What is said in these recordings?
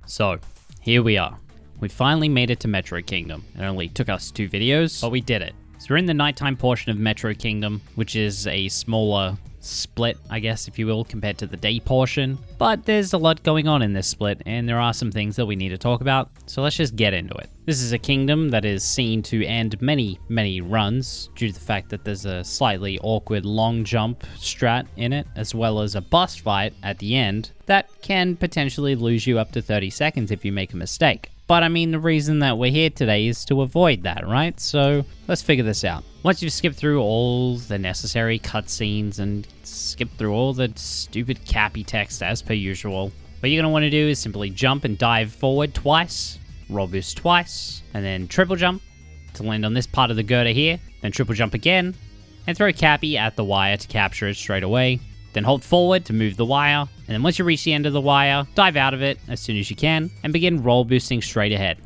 So, here we are. We finally made it to Metro Kingdom. It only took us 2 videos, but we did it. So we're in the nighttime portion of Metro Kingdom, which is a smaller split, I guess, if you will, compared to the day portion. But there's a lot going on in this split, and there are some things that we need to talk about, so let's just get into it. This is a kingdom that is seen to end many, many runs, due to the fact that there's a slightly awkward long jump strat in it, as well as a boss fight at the end that can potentially lose you up to 30 seconds if you make a mistake. But I mean, the reason that we're here today is to avoid that, right? So let's figure this out. Once you've skipped through all the necessary cutscenes and skipped through all the stupid cappy text as per usual, what you're going to want to do is simply jump and dive forward twice, roll boost twice, and then triple jump to land on this part of the girder here, then triple jump again, and throw cappy at the wire to capture it straight away. Then hold forward to move the wire, and then once you reach the end of the wire, dive out of it as soon as you can, and begin roll boosting straight ahead.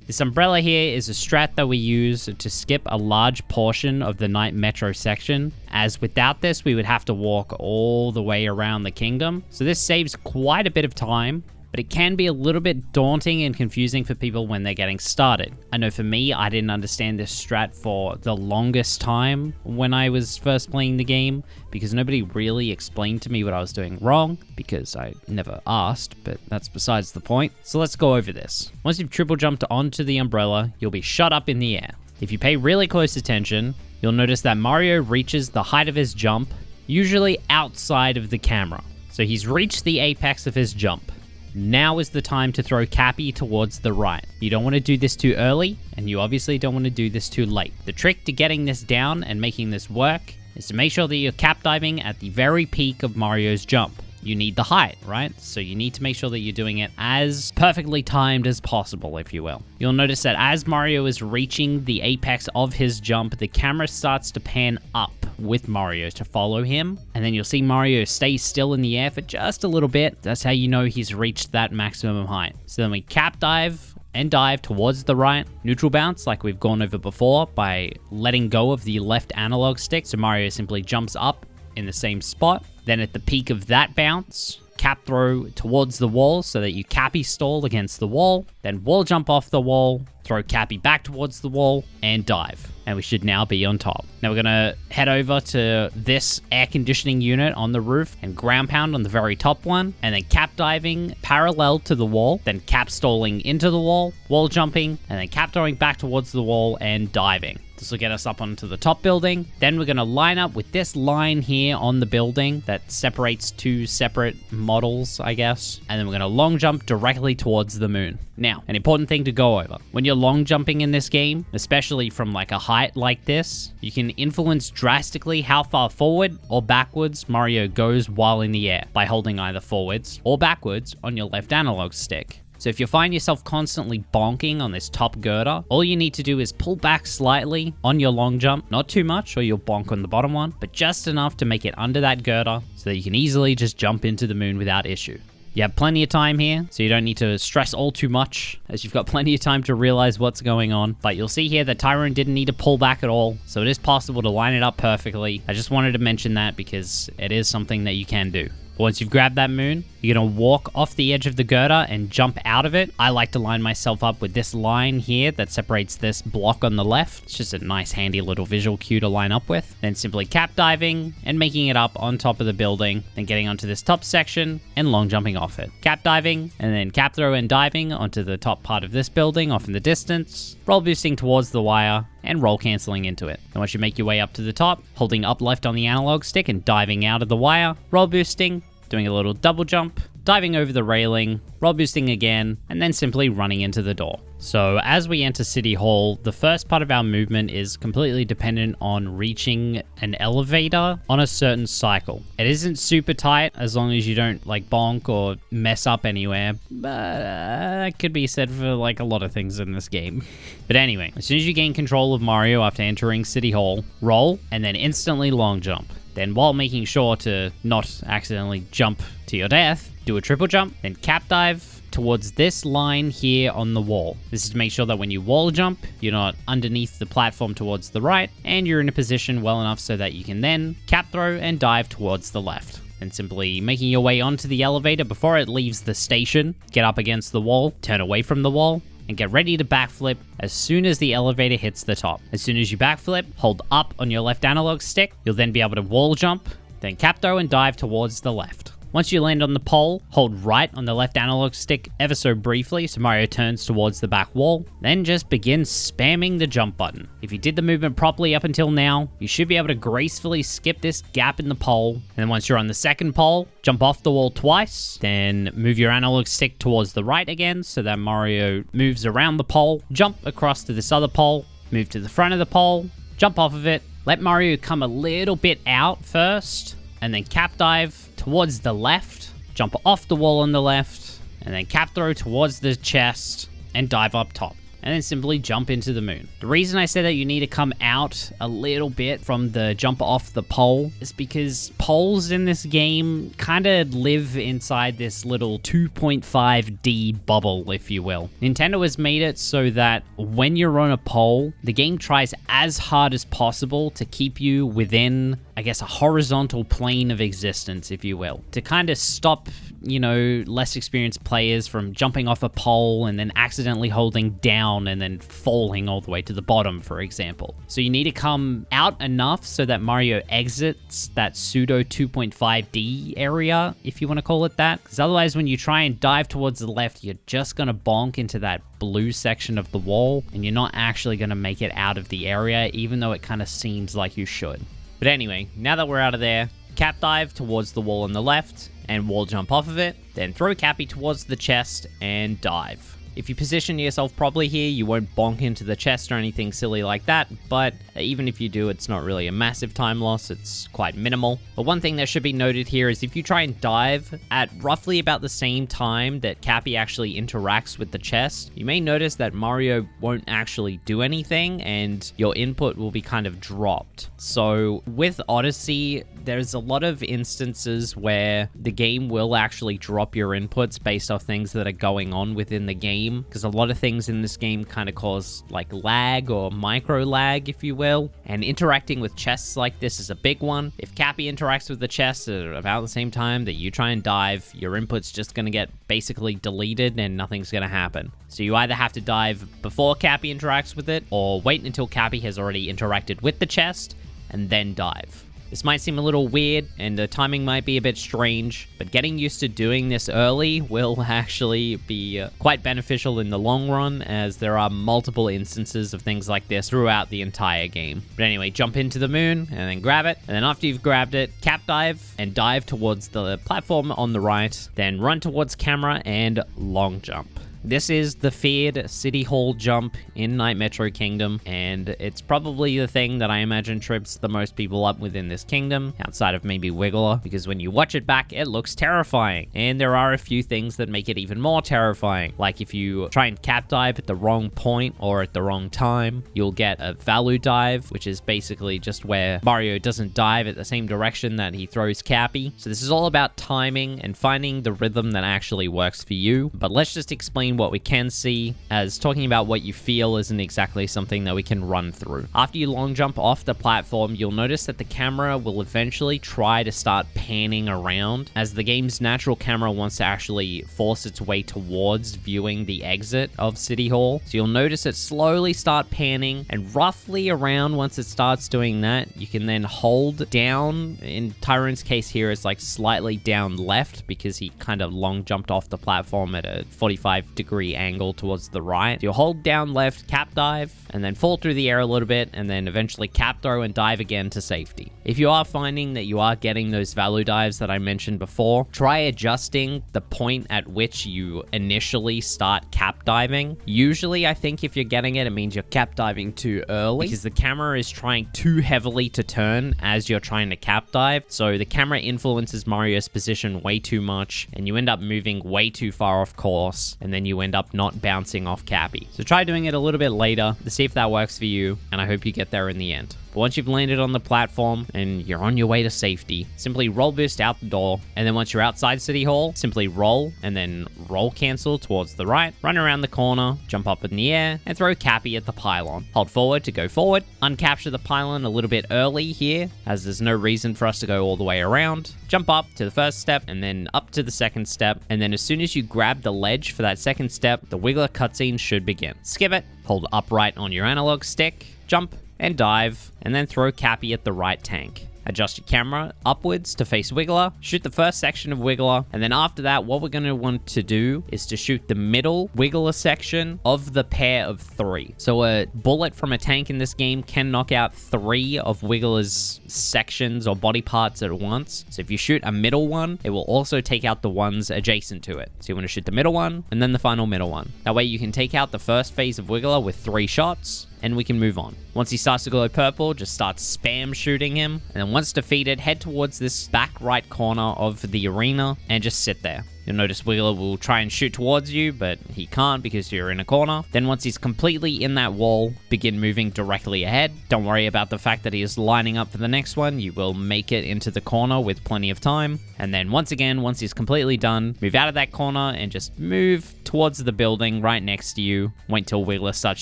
This umbrella here is a strat that we use to skip a large portion of the night metro section, as without this we would have to walk all the way around the kingdom. So this saves quite a bit of time, but it can be a little bit daunting and confusing for people when they're getting started. I know for me, I didn't understand this strat for the longest time when I was first playing the game, because nobody really explained to me what I was doing wrong, because I never asked, but that's besides the point. So let's go over this. Once you've triple jumped onto the umbrella, you'll be shot up in the air. If you pay really close attention, you'll notice that Mario reaches the height of his jump, usually outside of the camera. So he's reached the apex of his jump. Now is the time to throw cappy towards the right. You don't want to do this too early, and you obviously don't want to do this too late. The trick to getting this down and making this work is to make sure that you're cap diving at the very peak of Mario's jump. You need the height, right? So you need to make sure that you're doing it as perfectly timed as possible, if you will. You'll notice that as Mario is reaching the apex of his jump, the camera starts to pan up with Mario to follow him. And then you'll see Mario stay still in the air for just a little bit. That's how you know he's reached that maximum height. So then we cap dive and dive towards the right. Neutral bounce, like we've gone over before, by letting go of the left analog stick. So Mario simply jumps up in the same spot. Then at the peak of that bounce, cap throw towards the wall so that you cappy stall against the wall. Then wall jump off the wall, throw cappy back towards the wall, and dive. And we should now be on top. Now we're gonna head over to this air conditioning unit on the roof and ground pound on the very top one, and then cap diving parallel to the wall, then cap stalling into the wall jumping, and then cap throwing back towards the wall and diving. This will get us up onto the top building. Then we're gonna line up with this line here on the building that separates two separate models, I guess. And then we're gonna long jump directly towards the moon. Now, an important thing to go over. When you're long jumping in this game, especially from like a height like this, you can influence drastically how far forward or backwards Mario goes while in the air by holding either forwards or backwards on your left analog stick. So if you find yourself constantly bonking on this top girder, all you need to do is pull back slightly on your long jump, not too much or you'll bonk on the bottom one, but just enough to make it under that girder so that you can easily just jump into the moon without issue. You have plenty of time here, so you don't need to stress all too much, as you've got plenty of time to realize what's going on. But you'll see here that Tyron didn't need to pull back at all, so it is possible to line it up perfectly. I just wanted to mention that because it is something that you can do. Once you've grabbed that moon, you're gonna walk off the edge of the girder and jump out of it. I like to line myself up with this line here that separates this block on the left. It's just a nice handy little visual cue to line up with. Then simply cap diving and making it up on top of the building, then getting onto this top section and long jumping off it. Cap diving and then cap throw and diving onto the top part of this building off in the distance, roll boosting towards the wire, and roll cancelling into it. And once you make your way up to the top, holding up left on the analog stick and diving out of the wire, roll boosting, doing a little double jump, diving over the railing, roll boosting again, and then simply running into the door. So as we enter City Hall, the first part of our movement is completely dependent on reaching an elevator on a certain cycle. It isn't super tight as long as you don't like bonk or mess up anywhere, but that could be said for like a lot of things in this game. But anyway, as soon as you gain control of Mario after entering City Hall, roll and then instantly long jump. Then while making sure to not accidentally jump to your death, do a triple jump, then cap dive towards this line here on the wall. This is to make sure that when you wall jump, you're not underneath the platform towards the right, and you're in a position well enough so that you can then cap throw and dive towards the left. And simply making your way onto the elevator before it leaves the station, get up against the wall, turn away from the wall, and get ready to backflip as soon as the elevator hits the top. As soon as you backflip, hold up on your left analog stick, you'll then be able to wall jump, then cap throw and dive towards the left. Once you land on the pole, hold right on the left analog stick ever so briefly so Mario turns towards the back wall, then just begin spamming the jump button. If you did the movement properly up until now, you should be able to gracefully skip this gap in the pole, and then once you're on the second pole, jump off the wall twice, then move your analog stick towards the right again so that Mario moves around the pole, jump across to this other pole, move to the front of the pole, jump off of it, let Mario come a little bit out first, and then cap dive towards the left, jump off the wall on the left, and then cap throw towards the chest and dive up top. And then simply jump into the moon. The reason I say that you need to come out a little bit from the jump off the pole is because poles in this game kind of live inside this little 2.5D bubble, if you will. Nintendo has made it so that when you're on a pole, the game tries as hard as possible to keep you within, I guess, a horizontal plane of existence, if you will, to kind of stop, you know, less experienced players from jumping off a pole and then accidentally holding down and then falling all the way to the bottom, for example. So you need to come out enough so that Mario exits that pseudo 2.5D area, if you want to call it that, because otherwise when you try and dive towards the left, you're just going to bonk into that blue section of the wall and you're not actually going to make it out of the area, even though it kind of seems like you should. But anyway, now that we're out of there, cap dive towards the wall on the left and wall jump off of it, then throw Cappy towards the chest and dive. If you position yourself properly here, you won't bonk into the chest or anything silly like that, but even if you do, it's not really a massive time loss, it's quite minimal. But one thing that should be noted here is if you try and dive at roughly about the same time that Cappy actually interacts with the chest, you may notice that Mario won't actually do anything and your input will be kind of dropped. So with Odyssey, there's a lot of instances where the game will actually drop your inputs based off things that are going on within the game, because a lot of things in this game kind of cause like lag or micro lag, if you will, and interacting with chests like this is a big one. If Cappy interacts with the chest at about the same time that you try and dive, your input's just going to get basically deleted and nothing's going to happen. So you either have to dive before Cappy interacts with it, or wait until Cappy has already interacted with the chest and then dive. This might seem a little weird, and the timing might be a bit strange, but getting used to doing this early will actually be quite beneficial in the long run, as there are multiple instances of things like this throughout the entire game. But anyway, jump into the moon, and then grab it, and then after you've grabbed it, cap dive, and dive towards the platform on the right, then run towards camera and long jump. This is the feared City Hall jump in Night Metro Kingdom, and it's probably the thing that I imagine trips the most people up within this kingdom, outside of maybe Wiggler, because when you watch it back, it looks terrifying. And there are a few things that make it even more terrifying, like if you try and cap dive at the wrong point or at the wrong time, you'll get a value dive, which is basically just where Mario doesn't dive at the same direction that he throws Cappy. So this is all about timing and finding the rhythm that actually works for you. But let's just explain what we can see, as talking about what you feel isn't exactly something that we can run through. After you long jump off the platform, you'll notice that the camera will eventually try to start panning around, as the game's natural camera wants to actually force its way towards viewing the exit of City Hall. So you'll notice it slowly start panning, and roughly around once it starts doing that, you can then hold down. In Tyron's case here, it's like slightly down left because he kind of long jumped off the platform at a 45-degree angle towards the right. You'll hold down left, cap dive, and then fall through the air a little bit, and then eventually cap throw and dive again to safety. If you are finding that you are getting those value dives that I mentioned before, try adjusting the point at which you initially start cap diving. Usually, I think if you're getting it, it means you're cap diving too early, because the camera is trying too heavily to turn as you're trying to cap dive. So the camera influences Mario's position way too much, and you end up moving way too far off course, and then you end up not bouncing off Cappy. So try doing it a little bit later to see if that works for you, and I hope you get there in the end. But once you've landed on the platform and you're on your way to safety, simply roll boost out the door, and then once you're outside City Hall, simply roll and then roll cancel towards the right, run around the corner, jump up in the air, and throw Cappy at the pylon. Hold forward to go forward, uncapture the pylon a little bit early here, as there's no reason for us to go all the way around. Jump up to the first step and then up to the second step, and then as soon as you grab the ledge for that second step, the Wiggler cutscene should begin. Skip it, hold upright on your analog stick, jump, and dive, and then throw Cappy at the right tank. Adjust your camera upwards to face Wiggler, shoot the first section of Wiggler, and then after that, what we're going to want to do is to shoot the middle Wiggler section of the pair of 3. So a bullet from a tank in this game can knock out 3 of Wiggler's sections or body parts at once. So if you shoot a middle one, it will also take out the ones adjacent to it. So you want to shoot the middle one, and then the final middle one. That way you can take out the first phase of Wiggler with 3 shots, and we can move on. Once he starts to glow purple, just start spam shooting him, and then once defeated, head towards this back right corner of the arena and just sit there. You'll notice Wiggler will try and shoot towards you, but he can't because you're in a corner. Then once he's completely in that wall, begin moving directly ahead. Don't worry about the fact that he is lining up for the next one. You will make it into the corner with plenty of time. And then once again, once he's completely done, move out of that corner and just move towards the building right next to you. Wait till Wiggler starts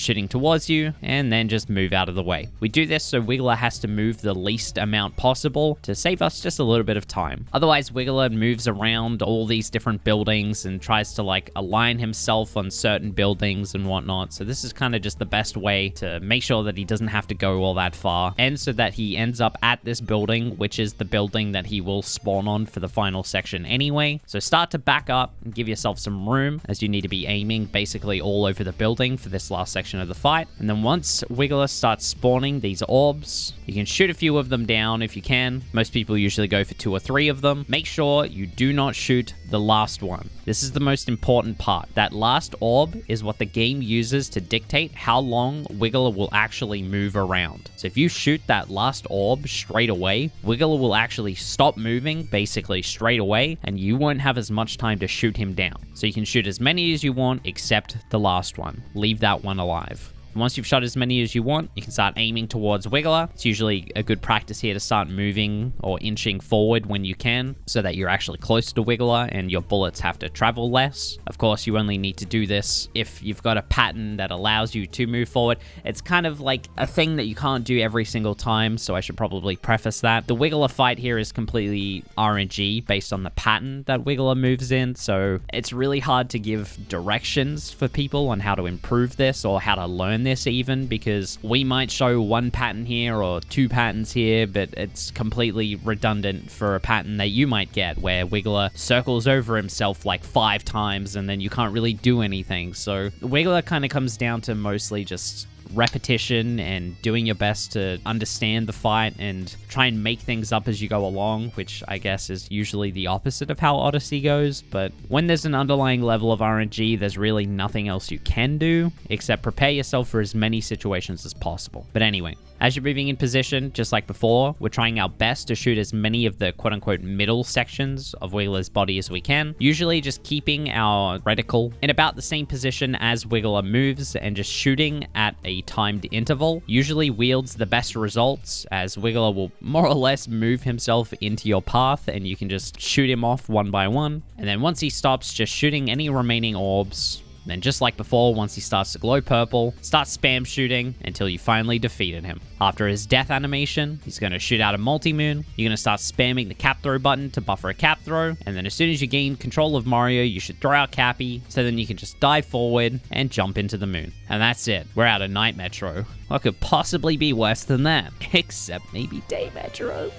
shooting towards you, and then just move out of the way. We do this so Wiggler has to move the least amount possible to save us just a little bit of time. Otherwise, Wiggler moves around all these different buildings and tries to like align himself on certain buildings and whatnot. So this is kind of just the best way to make sure that he doesn't have to go all that far, and so that he ends up at this building, which is the building that he will spawn on for the final section anyway. So start to back up and give yourself some room, as you need to be aiming basically all over the building for this last section of the fight. And then once Wiggler starts spawning these orbs, you can shoot a few of them down if you can. Most people usually go for 2 or 3 of them. Make sure you do not shoot the last last one. This is the most important part. That last orb is what the game uses to dictate how long Wiggler will actually move around. So if you shoot that last orb straight away, Wiggler will actually stop moving basically straight away, and you won't have as much time to shoot him down. So you can shoot as many as you want except the last one. Leave that one alive. Once you've shot as many as you want, you can start aiming towards Wiggler. It's usually a good practice here to start moving or inching forward when you can, so that you're actually closer to Wiggler and your bullets have to travel less. Of course, you only need to do this if you've got a pattern that allows you to move forward. It's kind of like a thing that you can't do every single time, so I should probably preface that. The Wiggler fight here is completely RNG based on the pattern that Wiggler moves in, so it's really hard to give directions for people on how to improve this or how to learn this even, because we might show one pattern here or two patterns here, but it's completely redundant for a pattern that you might get where Wiggler circles over himself like 5 times and then you can't really do anything. So Wiggler kind of comes down to mostly just repetition and doing your best to understand the fight and try and make things up as you go along, which I guess is usually the opposite of how Odyssey goes. But when there's an underlying level of RNG, there's really nothing else you can do except prepare yourself for as many situations as possible. But anyway, as you're moving in position, just like before, we're trying our best to shoot as many of the quote-unquote middle sections of Wiggler's body as we can, usually just keeping our reticle in about the same position as Wiggler moves and just shooting at a timed interval. Usually wields the best results, as Wiggler will more or less move himself into your path and you can just shoot him off one by one. And then once he stops, just shooting any remaining orbs. Then just like before, once he starts to glow purple, start spam shooting until you finally defeated him. After his death animation, he's going to shoot out a multi-moon. You're going to start spamming the cap throw button to buffer a cap throw. And then as soon as you gain control of Mario, you should throw out Cappy, so then you can just dive forward and jump into the moon. And that's it. We're out of Night Metro. What could possibly be worse than that? Except maybe Day Metro.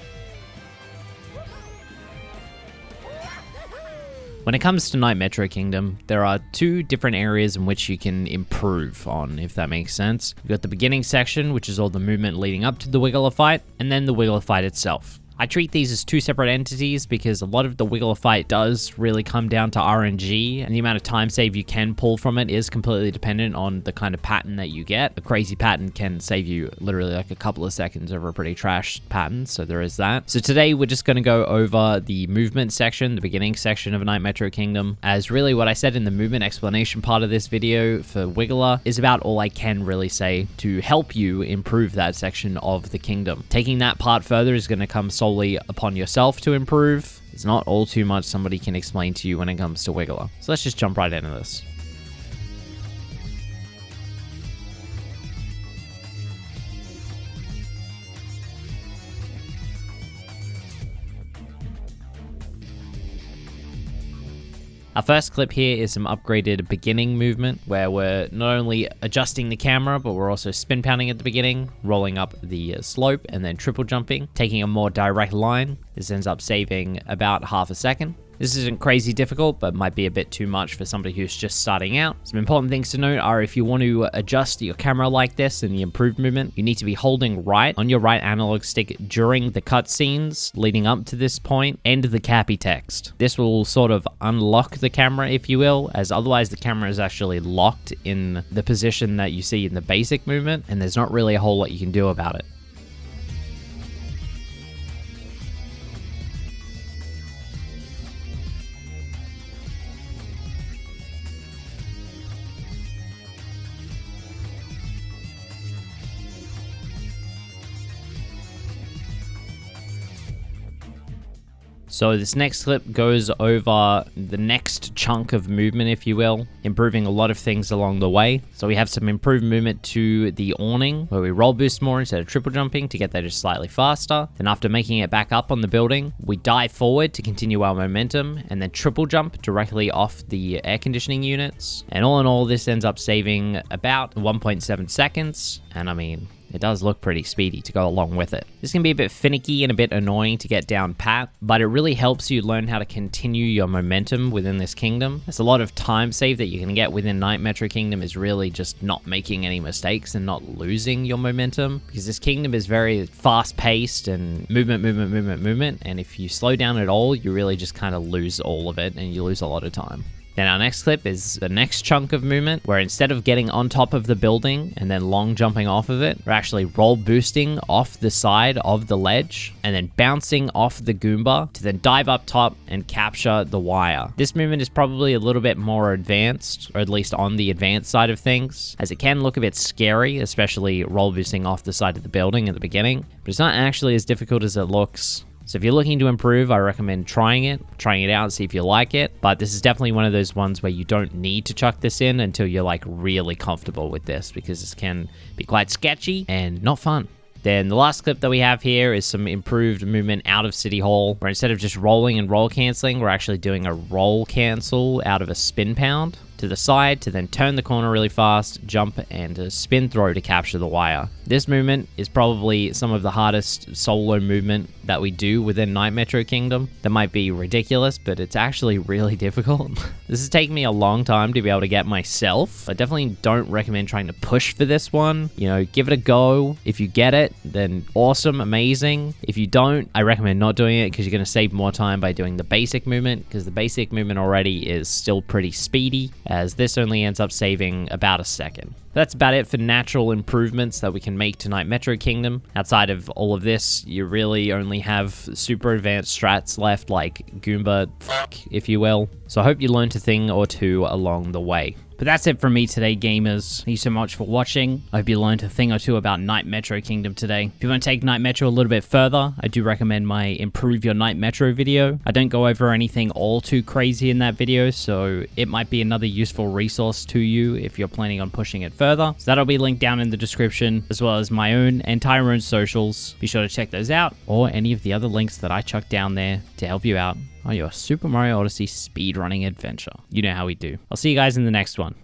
When it comes to Night Metro Kingdom, there are 2 different areas in which you can improve on, if that makes sense. You've got the beginning section, which is all the movement leading up to the Wiggler fight, and then the Wiggler fight itself. I treat these as 2 separate entities because a lot of the Wiggler fight does really come down to RNG, and the amount of time save you can pull from it is completely dependent on the kind of pattern that you get. A crazy pattern can save you literally like a couple of seconds over a pretty trash pattern, so there is that. So today we're just going to go over the movement section, the beginning section of Night Metro Kingdom, as really what I said in the movement explanation part of this video for Wiggler is about all I can really say to help you improve that section of the kingdom. Taking that part further is going to come solely upon yourself to improve. It's not all too much somebody can explain to you when it comes to Wiggler. So let's just jump right into this. Our first clip here is some upgraded beginning movement, where we're not only adjusting the camera, but we're also spin pounding at the beginning, rolling up the slope, and then triple jumping, taking a more direct line. This ends up saving about half a second. This isn't crazy difficult, but might be a bit too much for somebody who's just starting out. Some important things to note are if you want to adjust your camera like this in the improved movement, you need to be holding right on your right analog stick during the cutscenes leading up to this point and the Cappy text. This will sort of unlock the camera, if you will, as otherwise the camera is actually locked in the position that you see in the basic movement, and there's not really a whole lot you can do about it. So this next clip goes over the next chunk of movement, if you will, improving a lot of things along the way. So we have some improved movement to the awning, where we roll boost more instead of triple jumping to get there just slightly faster. Then after making it back up on the building, we dive forward to continue our momentum, and then triple jump directly off the air conditioning units. And all in all, this ends up saving about 1.7 seconds. And I mean, it does look pretty speedy to go along with it. This can be a bit finicky and a bit annoying to get down pat, but it really helps you learn how to continue your momentum within this kingdom. There's a lot of time save that you can get within Night Metro Kingdom is really just not making any mistakes and not losing your momentum, because this kingdom is very fast paced and movement, and if you slow down at all, you really just kind of lose all of it and you lose a lot of time. Then our next clip is the next chunk of movement, where instead of getting on top of the building and then long jumping off of it, we're actually roll boosting off the side of the ledge and then bouncing off the Goomba to then dive up top and capture the wire. This movement is probably a little bit more advanced, or at least on the advanced side of things, as it can look a bit scary, especially roll boosting off the side of the building at the beginning, but it's not actually as difficult as it looks. So if you're looking to improve, I recommend trying it out and see if you like it. But this is definitely one of those ones where you don't need to chuck this in until you're like really comfortable with this, because this can be quite sketchy and not fun. Then the last clip that we have here is some improved movement out of City Hall, where instead of just rolling and roll canceling, we're actually doing a roll cancel out of a spin pound to the side to then turn the corner really fast, jump, and a spin throw to capture the wire. This movement is probably some of the hardest solo movement that we do within Night Metro Kingdom. That might be ridiculous, but it's actually really difficult. This has taken me a long time to be able to get myself. I definitely don't recommend trying to push for this one. You know, give it a go. If you get it, then awesome, amazing. If you don't, I recommend not doing it, because you're going to save more time by doing the basic movement, because the basic movement already is still pretty speedy, as this only ends up saving about a second. That's about it for natural improvements that we can make to Night Metro Kingdom. Outside of all of this, you really only have super advanced strats left, like Goomba fuck, if you will. So I hope you learned a thing or two along the way. But that's it from me today, gamers. Thank you so much for watching. I hope you learned a thing or two about Night Metro Kingdom today. If you want to take Night Metro a little bit further, I do recommend my Improve Your Night Metro video. I don't go over anything all too crazy in that video, so it might be another useful resource to you if you're planning on pushing it further. So that'll be linked down in the description, as well as my own and Tyron Socials. Be sure to check those out, or any of the other links that I chucked down there to help you out on your Super Mario Odyssey speedrunning adventure. You know how we do. I'll see you guys in the next one.